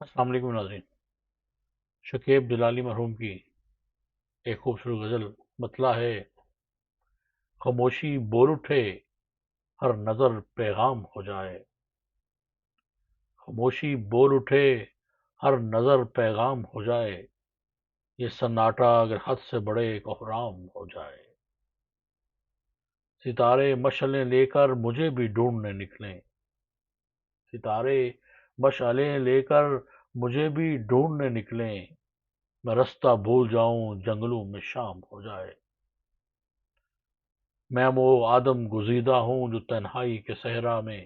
السلام علیکم ناظرین۔ شکیب جلالی مرحوم کی ایک خوبصورت غزل مطلع ہے: خاموشی بول اٹھے ہر نظر پیغام ہو جائے، خاموشی بول اٹھے ہر نظر پیغام ہو جائے، یہ سناٹا اگر حد سے بڑے کوہرام ہو جائے، ستارے مشعلیں لے کر مجھے بھی ڈھونڈنے نکلیں، ستارے مشعلیں لے کر مجھے بھی ڈھونڈنے نکلیں، میں رستہ بھول جاؤں جنگلوں میں شام ہو جائے، میں وہ آدم گزیدہ ہوں جو تنہائی کے صحرا میں،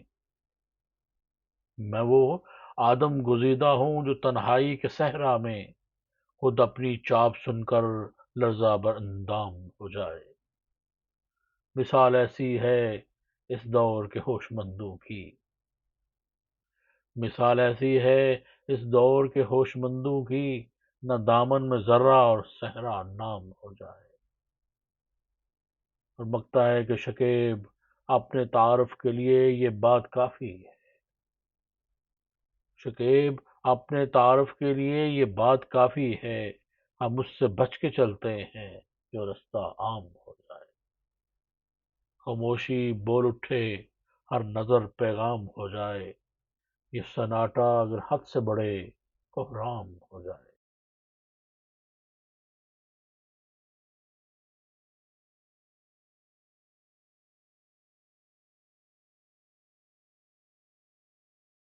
میں وہ آدم گزیدہ ہوں جو تنہائی کے صحرا میں خود اپنی چاپ سن کر لرزہ بر اندام ہو جائے، مثال ایسی ہے اس دور کے ہوش مندوں کی، مثال ایسی ہے اس دور کے ہوش مندوں کی، نہ دامن میں ذرہ اور صحرا نام ہو جائے، اور بکتا ہے کہ شکیب اپنے تعارف کے لیے یہ بات کافی ہے، شکیب اپنے تعارف کے لیے یہ بات کافی ہے، ہم اس سے بچ کے چلتے ہیں جو رستہ عام ہو جائے، خاموشی بول اٹھے ہر نظر پیغام ہو جائے، یہ سناٹا اگر حد سے بڑے کوہرام ہو جائے۔